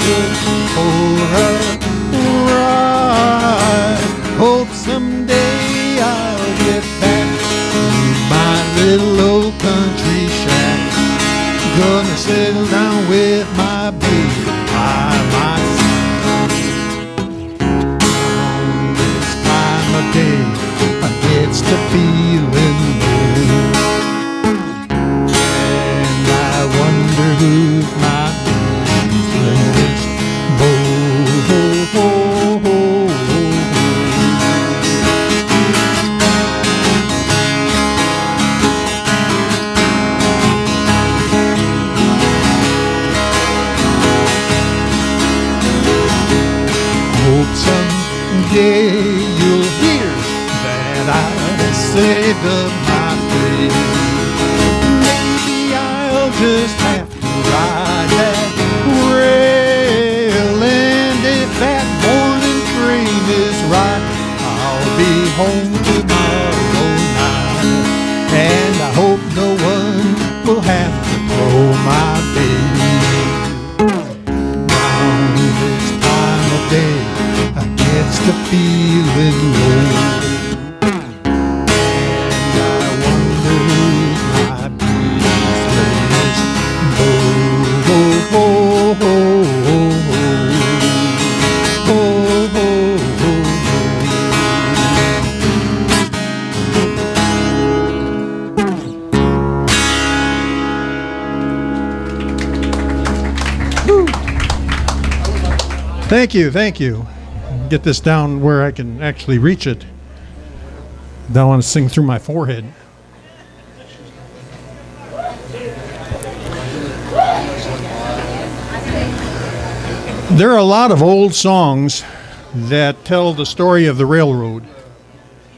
for a ride. Hope someday I'll get back to my little old country shack. Gonna settle down with my baby by my side. This time of day I gets to feeling blue, and I wonder who's my baby's Hope someday you'll hear that I saved up my faith. Maybe I'll just have to ride that rail, and if that morning train is right, I'll be home tomorrow night. And I hope no one will have to throw my baby. Round this time of day I gets to feeling low, and I wonder who's my baby's last Thank you. Get this down where I can actually reach it. Don't want to sing through my forehead. There are a lot of old songs that tell the story of the railroad.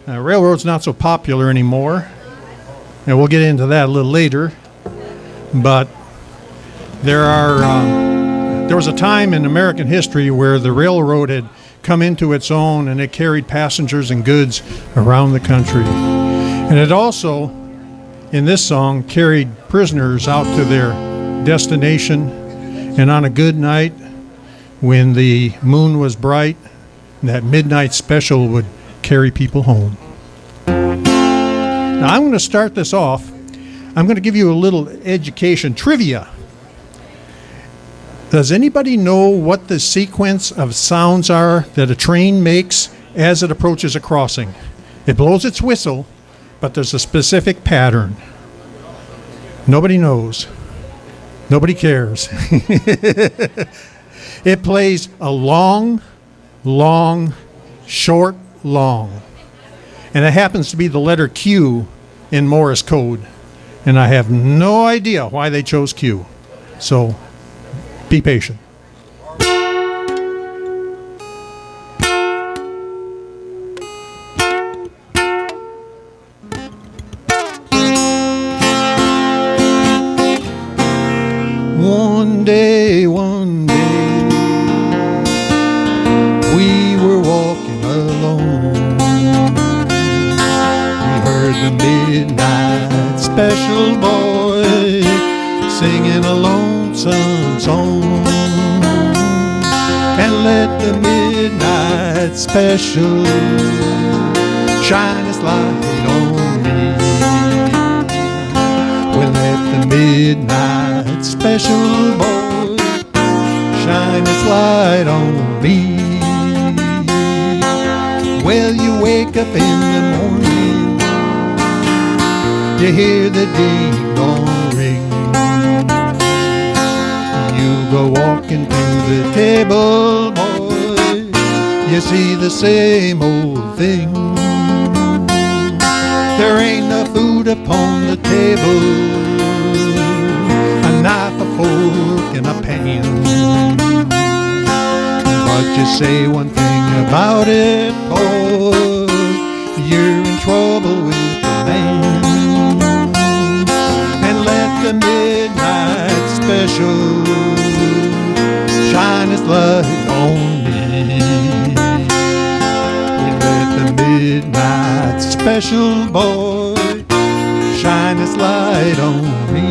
Railroad's not so popular anymore, and we'll get into that a little later. But there was a time in American history where the railroad had come into its own, and it carried passengers and goods around the country. And it also, in this song, carried prisoners out to their destination. And on a good night, when the moon was bright, that midnight special would carry people home. Now I'm going to start this off. I'm going to give you a little education trivia. Does anybody know what the sequence of sounds are that a train makes as it approaches a crossing? It blows its whistle, but there's a specific pattern. Nobody knows. Nobody cares. It plays a long, long, short, long. And it happens to be the letter Q in Morse code. And I have no idea why they chose Q. So be patient. One day, we were walking alone. We heard the midnight special boy singing a lonesome song. And let the midnight special shine its light on me. Well, let the midnight special boy shine its light on me. Well, you wake up in the morning, you hear the ding dong ring. You go walking to the table, boy, you see the same old thing. There ain't no food upon the table, a knife, a fork, and a pan. But you say one thing about it, boy, you're in trouble with the man. And let the midnight special shine its light on me. Let the midnight special boy shine its light on me.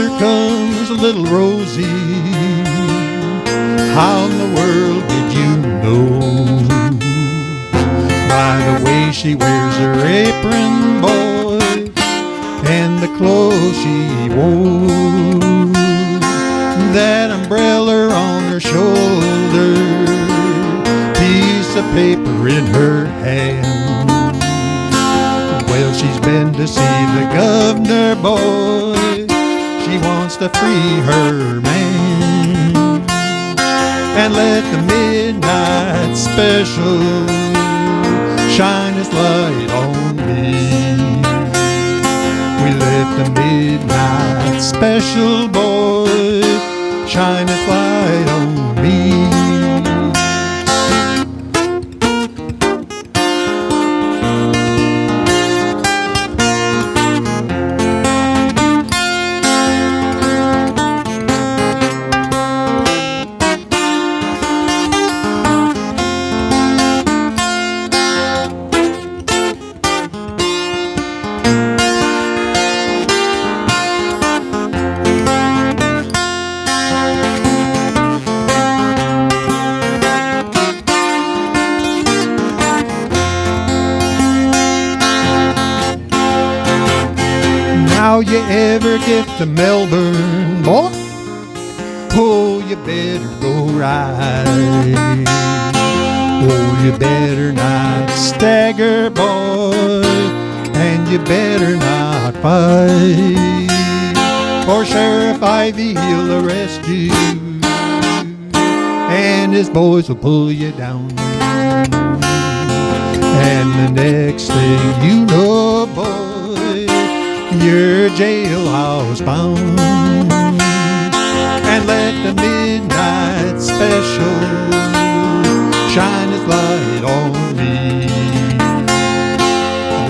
here comes little Rosie. How in the world did you know? By the way she wears her apron, boy, and the clothes she wore. That umbrella on her shoulder, piece of paper in her hand. Well, she's been to see the governor, boy. She wants to free her man and let the midnight special shine its light on me. We let the midnight special, boy, shine its light on me. Now you ever get to Melbourne, boy, oh, you better go right. Oh, you better not stagger, boy, and you better not fight, or Sheriff Ivy, he'll arrest you, and his boys will pull you down. And the next thing you know, boy, you're jailhouse bound. And let the midnight special shine its light on me.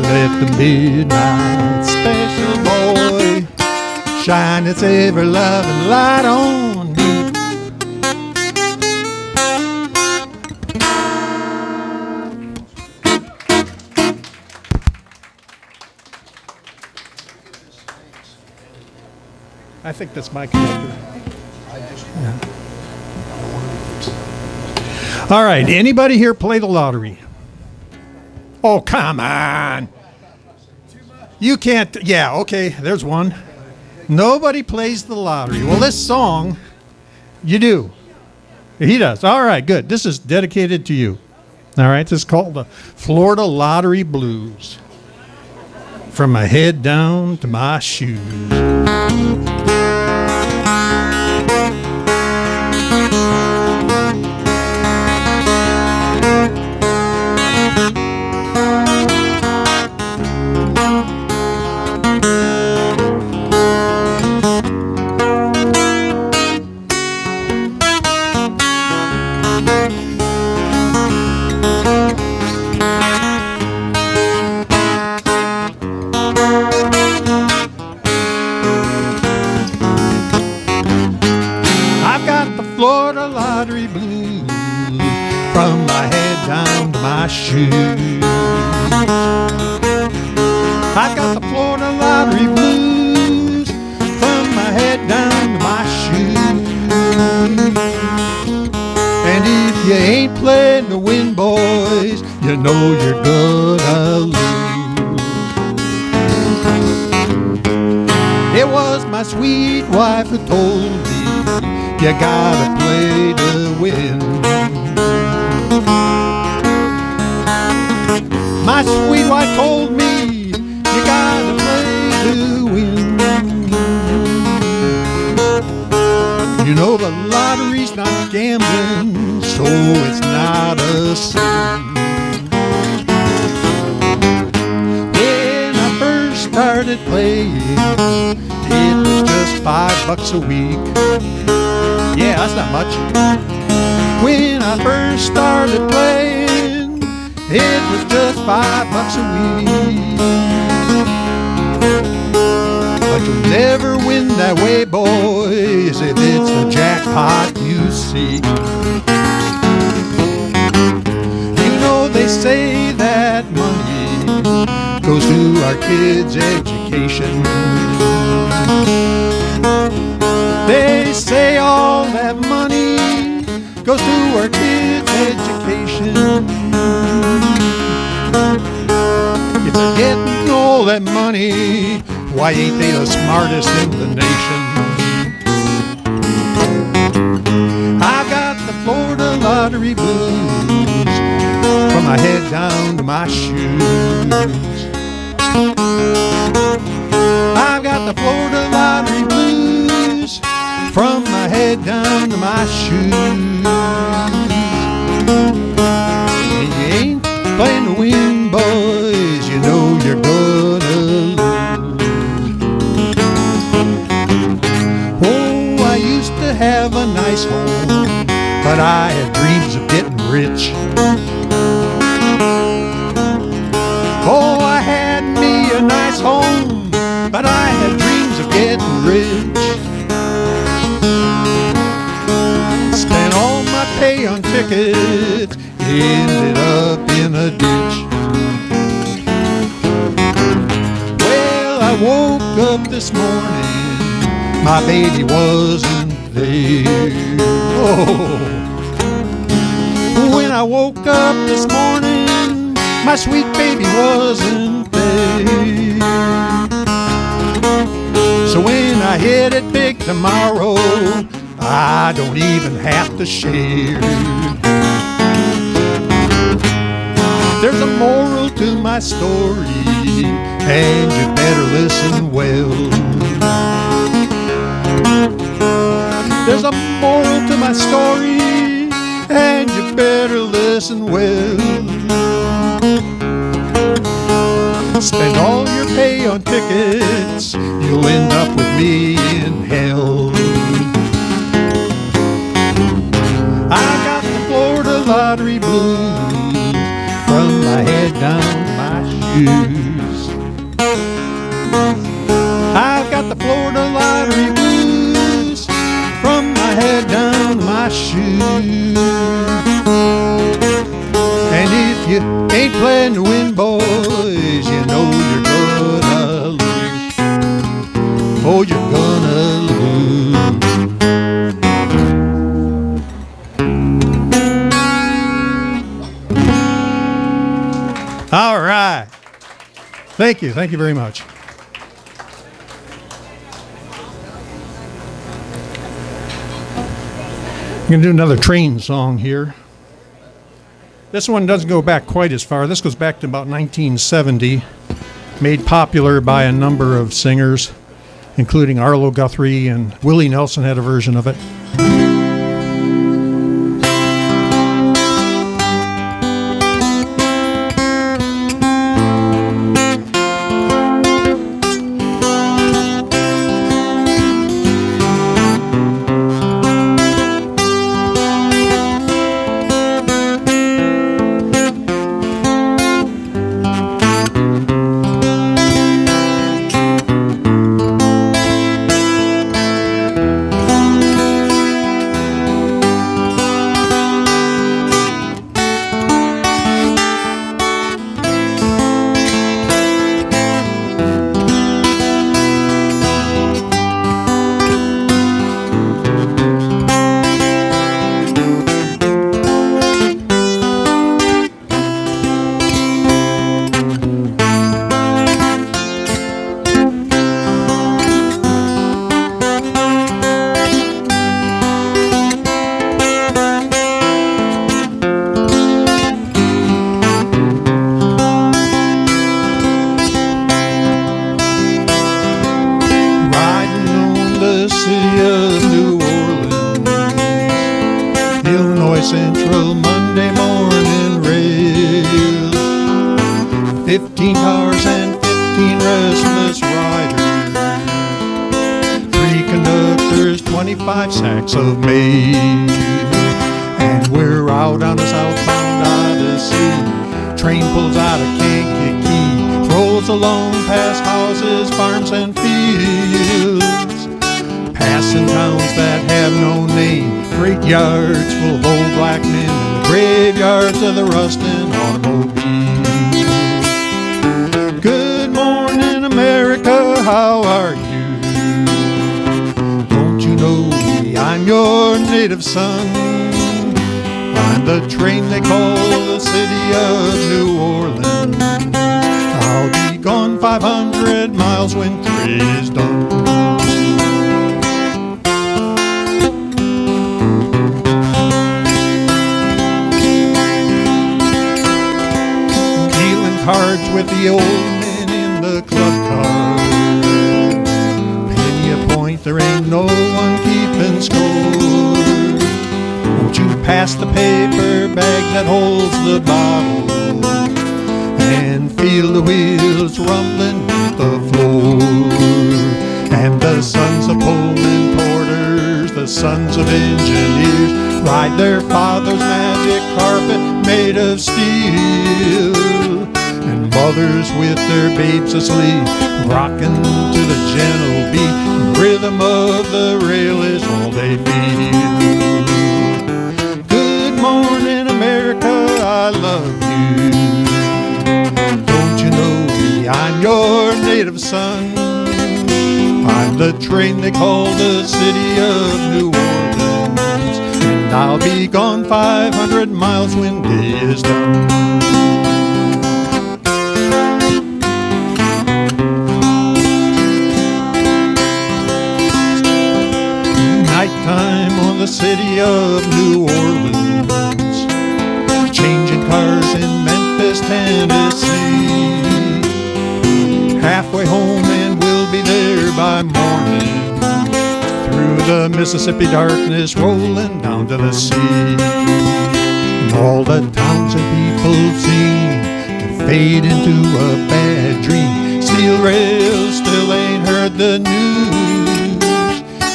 Let the midnight special, boy, shine its ever-loving light on me. I think that's my connector. Yeah. All right. Anybody here play the lottery? Oh, come on. You can't. Yeah, okay. There's one. Nobody plays the lottery. Well, this song, you do. He does. All right, good. This is dedicated to you. All right. This is called the Florida Lottery Blues. From my head down to my shoes. Florida lottery blues from my head down to my shoes. I got the Florida lottery blues from my head down to my shoes. And if you ain't playing to win, boys, you know you're gonna lose. It was my sweet wife who told me you gotta play to win. My sweet wife told me you gotta play to win. You know the lottery's not gambling, so it's not a sin. When I first started playing, it was just $5 a week. Yeah, that's not much. When I first started playing, it was just $5 a week. But you'll never win that way, boys, if it's a jackpot you see. You know they say that money goes to our kids' education. They say all that money goes to our kids' education. If they're getting all that money, why ain't they the smartest in the nation? I got the Florida lottery blues from my head down to my shoes. I've got the Florida lottery blues from my head down to my shoes. And you ain't playing to win, boys, you know you're gonna lose. Oh, I used to have a nice home, but I had dreams of getting rich. Oh, I had me a nice home, but I had dreams of getting rich. Spent all my pay on tickets, ended up in a ditch. Well, I woke up this morning, my baby wasn't there. Oh, when I woke up this morning, my sweet baby wasn't there. So when I hit it big tomorrow, I don't even have to share. There's a moral to my story, and you better listen well. There's a moral to my story, and you better listen well. Spend all your pay on tickets, you'll end up with me in hell. I got the Florida lottery blues from my head down to my shoes. I've got the Florida lottery blues from my head down to my shoes. And if you ain't playing to win, boys, you know you're gonna lose. Oh, you're gonna lose. All right. Thank you. Thank you very much. I'm going to do another train song here. This one doesn't go back quite as far. This goes back to about 1970, made popular by a number of singers, including Arlo Guthrie, and Willie Nelson had a version of it. Central Monday morning rail. 15 cars and 15 restless riders, 3 conductors, 25 sacks of mail. And we're out on a southbound Odyssey. Train pulls out of Kankakee, rolls along past houses, farms and fields, passing towns that have no name, great yards full of old black men, and the graveyards of the rusting automobiles. Good morning, America, how are you? I'm your native son. I'm the train they call the city of New Orleans. I'll be gone 500 miles when trade is done. Dealing cards with the old men in the club car. Penny a point, there ain't no one keeping score. Won't you pass the paper bag that holds the bottle and feel the wheels rumbling with the floor? And the sons of Pullman porters, the sons of engineers, ride their father's magic carpet made of steel. And mothers with their babes asleep, rocking to the gentle beat. The rhythm of the rail is all they feel. Morning, America, I love you. Don't you know me? I'm your native son. I'm the train they call the city of New Orleans. And I'll be gone 500 miles when day is done. Nighttime on the city of New Orleans. Changing cars in Memphis, Tennessee. Halfway home and we'll be there by morning. Through the Mississippi darkness, rolling down to the sea. And all the towns and people seem to fade into a bad dream. Steel rails still ain't heard the news.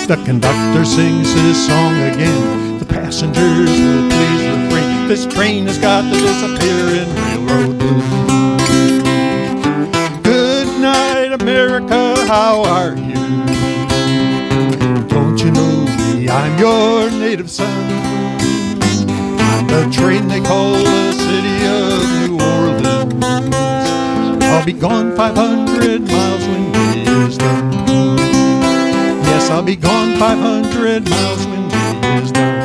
The conductor sings his song again. The passengers will please refrain. This train has got to disappear in railroad blues. Good night, America, how are you? Don't you know me? I'm your native son. I'm the train they call the city of New Orleans. I'll be gone 500 miles when day is done. Yes, I'll be gone 500 miles when day is done.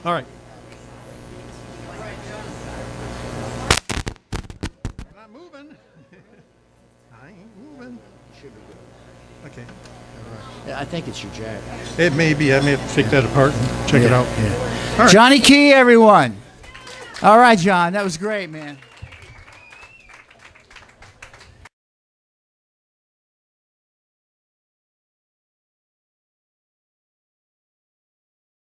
All right. Not moving. I ain't moving. Should be good. Okay. All right. Yeah, I think it's your jack. It may be. I may have to take that apart and check it out. Yeah. All right. Johnny Kee, everyone. All right, John. That was great, man.